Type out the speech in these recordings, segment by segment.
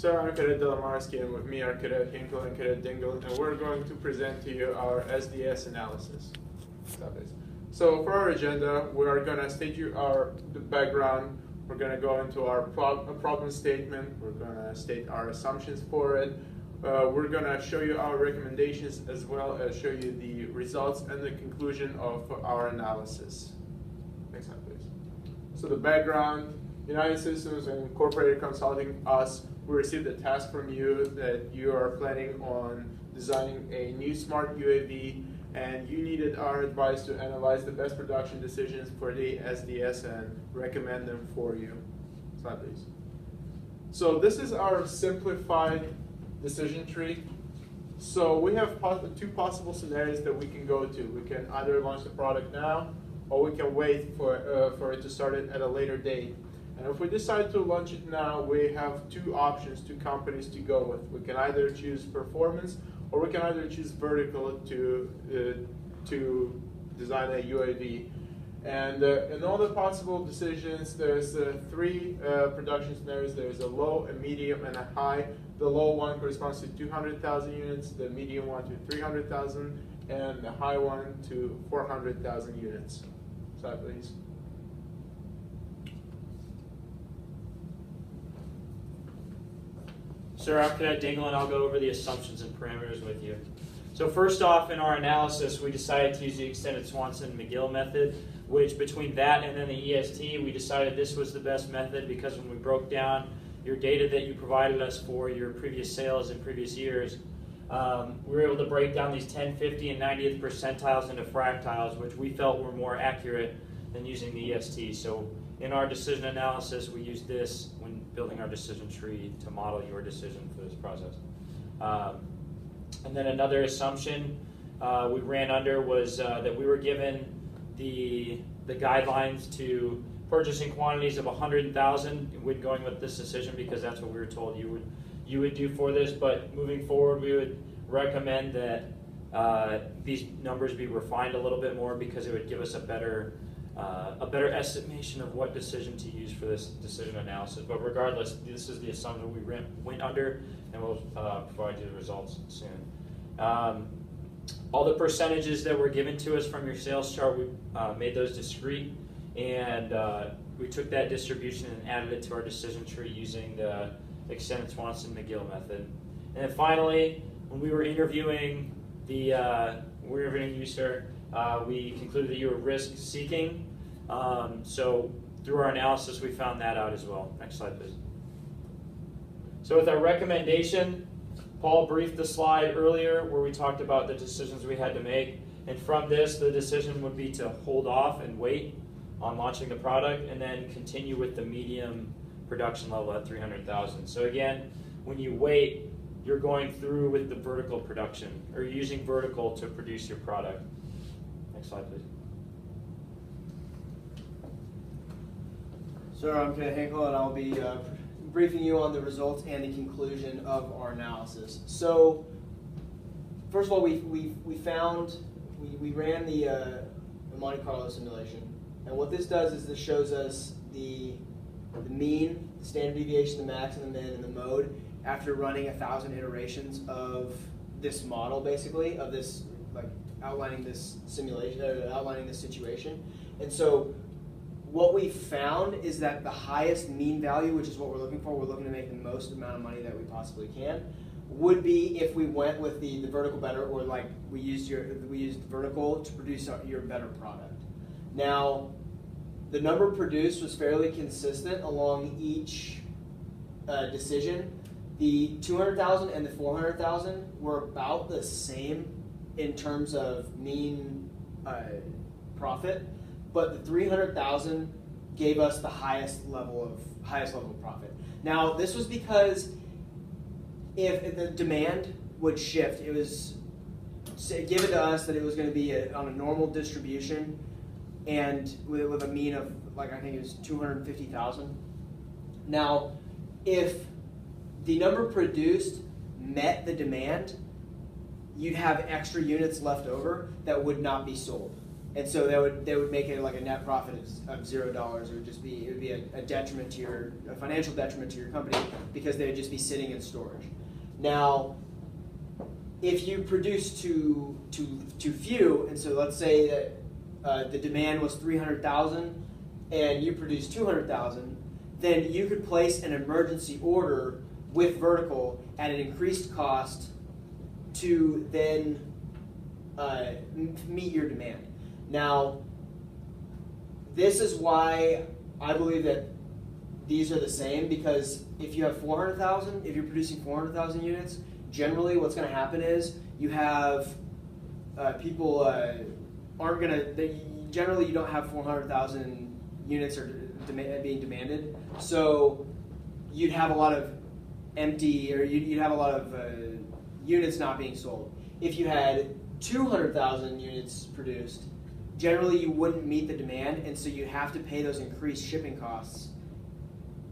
So I'm Cadet Delamarski, and with me are Cadet Hinkle and Cadet Dingle, and we're going to present to you our SDS analysis. So for our agenda, we are going to state you the background. We're going to go into our problem statement. We're going to state our assumptions for it. We're going to show you our recommendations as well as show you the results and the conclusion of our analysis. Next slide, please. So the background: United Systems and Incorporated Consulting us. We received a task from you that you are planning on designing a new smart UAV, and you needed our advice to analyze the best production decisions for the SDS and recommend them for you. Slide, please. So this is our simplified decision tree. So we have two possible scenarios that we can go to. We can either launch the product now, or we can wait for it to start it at a later date. And if we decide to launch it now, we have two options, two companies to go with. We can either choose performance, or we can either choose vertical to design a UAV. And in all the possible decisions, there's three production scenarios. There's a low, a medium, and a high. The low one corresponds to 200,000 units, the medium one to 300,000, and the high one to 400,000 units. Slide, please. Sir, I'm Cadet Dingle, and I'll go over the assumptions and parameters with you. So first off, in our analysis, we decided to use the extended Swanson-McGill method, which between that and then the EST, we decided this was the best method because when we broke down your data that you provided us for your previous sales in previous years, we were able to break down these 10, 50, and 90th percentiles into fractiles, which we felt were more accurate than using the EST. So in our decision analysis, we used this when building our decision tree to model your decision for this process. And then another assumption we ran under was that we were given the guidelines to purchasing quantities of 100,000 when going with this decision, because that's what we were told you would do for this. But moving forward, we would recommend that these numbers be refined a little bit more, because it would give us a better estimation of what decision to use for this decision analysis. But regardless, this is the assumption we went under, and we'll provide you the results soon. All the percentages that were given to us from your sales chart, we made those discrete, and we took that distribution and added it to our decision tree using the extended Swanson-McGill method. And then finally, when we were interviewing you, sir, we concluded that you were risk-seeking. So through our analysis, we found that out as well. Next slide, please. So with our recommendation, Paul briefed the slide earlier where we talked about the decisions we had to make. And from this, the decision would be to hold off and wait on launching the product, and then continue with the medium production level at 300,000. So again, when you wait, you're going through with the vertical production, or using vertical to produce your product. Next slide, please. Sir, I'm Cadet Hinkle, and I'll be briefing you on the results and the conclusion of our analysis. So, first of all, we ran the Monte Carlo simulation, and what this does is this shows us the mean, the standard deviation, the max, and the min, and the mode after running 1,000 iterations of this model, basically, of this, like, outlining this simulation, outlining this situation. And so what we found is that the highest mean value, which is what we're looking for, we're looking to make the most amount of money that we possibly can, would be if we went with the vertical better, or like we used vertical to produce your better product. Now, the number produced was fairly consistent along each decision. The 200,000 and the 400,000 were about the same in terms of mean profit, but the 300,000 gave us the highest level of profit. Now, this was because if the demand would shift, it was given to us that it was going to be on a normal distribution, and with a mean of, like, I think it was 250,000. Now, if the number produced met the demand, you'd have extra units left over that would not be sold. And so they would make it like a net profit of $0. It would be a detriment to a financial detriment to your company because they would just be sitting in storage. Now, if you produce too few, and so let's say that the demand was 300,000 and you produce 200,000, then you could place an emergency order with Vertical at an increased cost to then meet your demand. Now, this is why I believe that these are the same, because if you have 400,000, if you're producing 400,000 units, generally what's going to happen is you have people aren't going to, generally you don't have 400,000 units being demanded, so you'd have a lot of empty, or you'd have a lot of units not being sold. If you had 200,000 units produced, generally you wouldn't meet the demand, and so you'd have to pay those increased shipping costs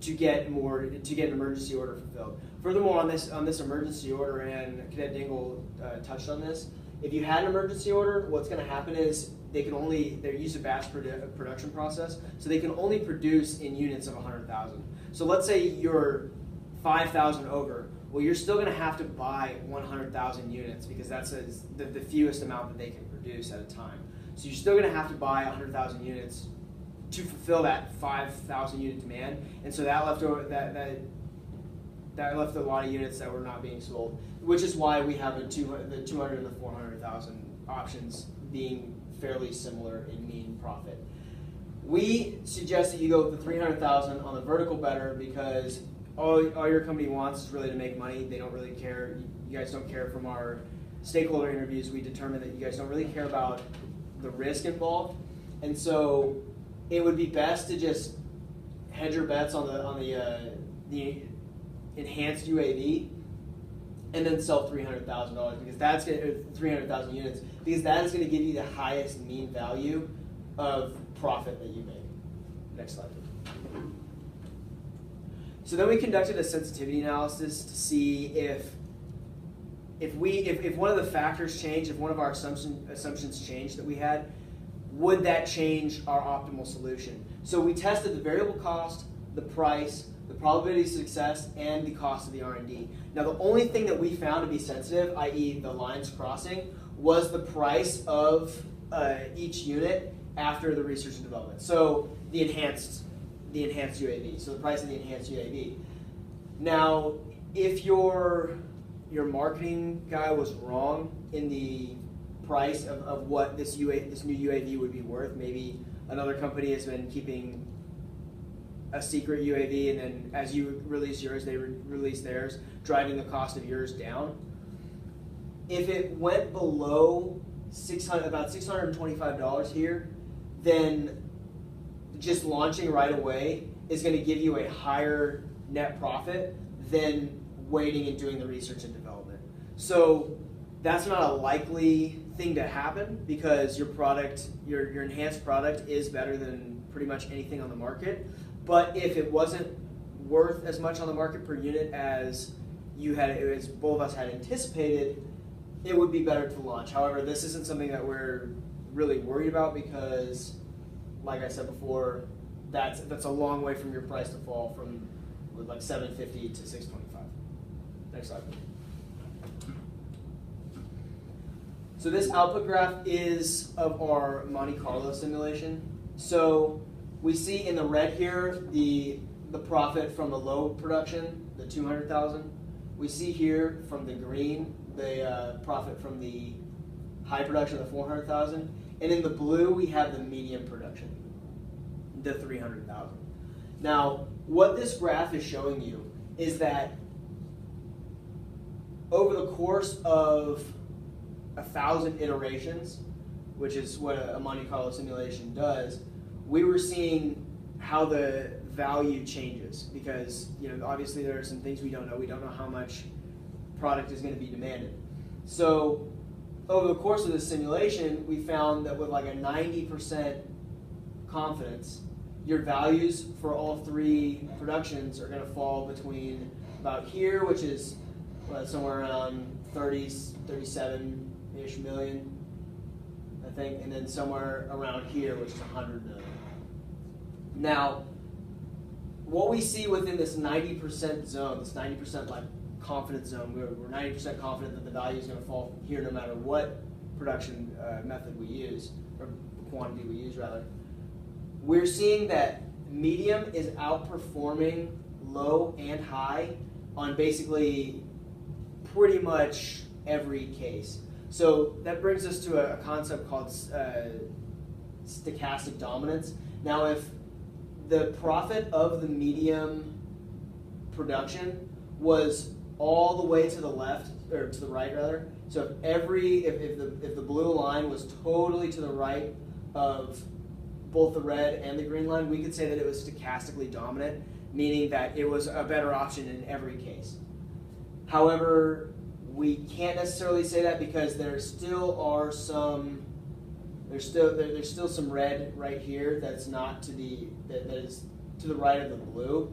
to get an emergency order fulfilled. Furthermore, on this emergency order, and Cadet Dingle touched on this, if you had an emergency order, what's going to happen is they use a batch production process, so they can only produce in units of 100,000. So let's say you're 5,000 over. Well, you're still going to have to buy 100,000 units because that's the fewest amount that they can produce at a time. So you're still going to have to buy 100,000 units to fulfill that 5,000 unit demand, and so that left a lot of units that were not being sold, which is why we have the 200 and the 400,000 options being fairly similar in mean profit. We suggest that you go with the 300,000 on the Vertical better because all your company wants is really to make money. They don't really care. You guys don't care. From our stakeholder interviews, we determined that you guys don't really care about the risk involved, and so it would be best to just hedge your bets on the enhanced UAV, and then sell $300,000 because that's 300,000 units, because that is going to give you the highest mean value of profit that you make. Next slide. So then we conducted a sensitivity analysis to see if one of the factors changed, if one of our assumptions changed that we had, would that change our optimal solution? So we tested the variable cost, the price, the probability of success, and the cost of the R&D. Now the only thing that we found to be sensitive, i.e. the lines crossing, was the price of each unit after the research and development. So the enhanced UAV, so the price of the enhanced UAV. Now, if your marketing guy was wrong in the price of what this new UAV would be worth, maybe another company has been keeping a secret UAV, and then as you release yours, they release theirs, driving the cost of yours down. If it went below about $625 here, then just launching right away is going to give you a higher net profit than waiting and doing the research and development. So that's not a likely thing to happen because your product, your enhanced product, is better than pretty much anything on the market. But if it wasn't worth as much on the market per unit as both of us had anticipated, it would be better to launch. However, this isn't something that we're really worried about because, like I said before, that's a long way from your price to fall from like $750 to $625. Next slide. So this output graph is of our Monte Carlo simulation. So we see in the red here the profit from the low production, the 200,000. We see here from the green the profit from the high production, the 400,000. And in the blue we have the medium production, the 300,000. Now, what this graph is showing you is that over the course of 1,000 iterations, which is what a Monte Carlo simulation does, we were seeing how the value changes because, obviously there are some things we don't know. We don't know how much product is going to be demanded. So over the course of this simulation, we found that with like a 90% confidence, your values for all three productions are going to fall between about here, which is somewhere around 37-ish million, I think, and then somewhere around here, which is 100 million. Now, what we see within this 90% zone, this 90% like confidence zone, we're 90% confident that the value is going to fall here no matter what production method we use, or quantity we use rather. We're seeing that medium is outperforming low and high on basically pretty much every case. So that brings us to a concept called stochastic dominance. If the profit of the medium production was all the way to the left, or to the right rather, so if the blue line was totally to the right of both the red and the green line, we could say that it was stochastically dominant, meaning that it was a better option in every case. However, we can't necessarily say that because there still are some. There's still some red right here that's not to that is to the right of the blue,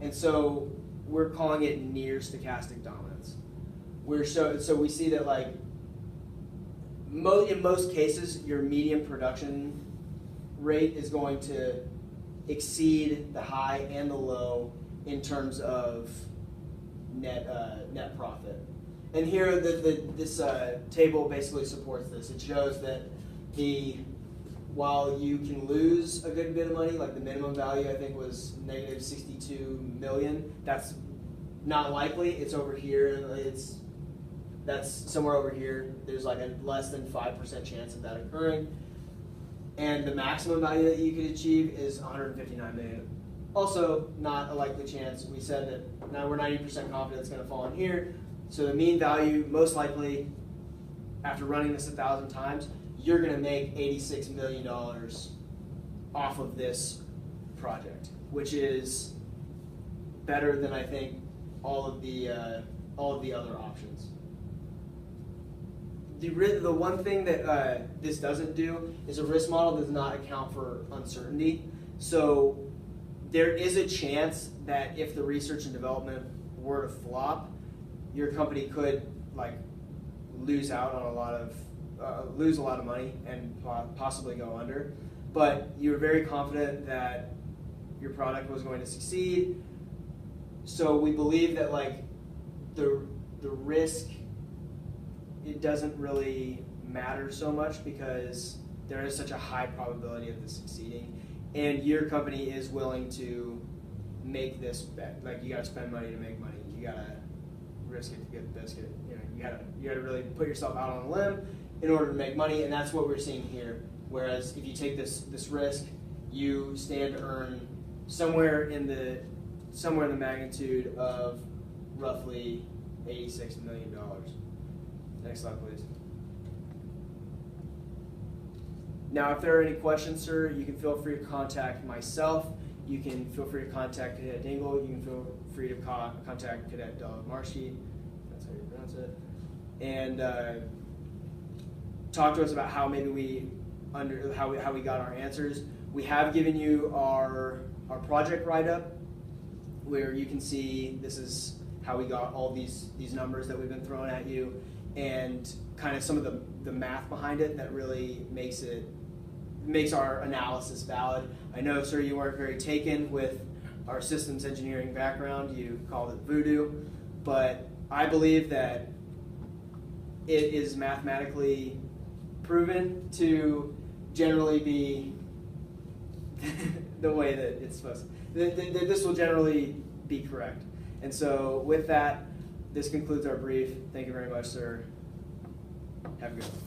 and so we're calling it near stochastic dominance. So we see that like in most cases your medium production rate is going to exceed the high and the low in terms of net profit. And here this table basically supports this. It shows that while you can lose a good bit of money, like the minimum value I think was negative 62 million, that's not likely. It's over here. That's somewhere over here. There's like a less than 5% chance of that occurring. And the maximum value that you could achieve is 159 million. Also, not a likely chance. We said that now we're 90% confident it's going to fall in here. So the mean value, most likely, after running this 1,000 times, you're going to make $86 million off of this project, which is better than I think all of the other options. The one thing that this doesn't do is a risk model does not account for uncertainty. So there is a chance that if the research and development were to flop, your company could like lose out on lose a lot of money and possibly go under. But you were very confident that your product was going to succeed. So we believe that like the risk, it doesn't really matter so much because there is such a high probability of this succeeding, and your company is willing to make this bet. Like you got to spend money to make money. You got to risk it to get the biscuit. You know, you got to really put yourself out on a limb in order to make money, and that's what we're seeing here. Whereas if you take this risk, you stand to earn somewhere in the magnitude of roughly $86 million. Next slide, please. Now, if there are any questions, sir, you can feel free to contact myself. You can feel free to contact Cadet Dingle. You can feel free to contact Cadet Marsky. That's how you pronounce it. And talk to us about how maybe how we got our answers. We have given you our project write-up, where you can see this is how we got all these numbers that we've been throwing at you, and kind of some of the math behind it that really makes our analysis valid. I know, sir, you weren't very taken with our systems engineering background. You called it voodoo, but I believe that it is mathematically proven to generally be the way that it's supposed to. This will generally be correct. And so with that, this concludes our brief. Thank you very much, sir. Have a good one.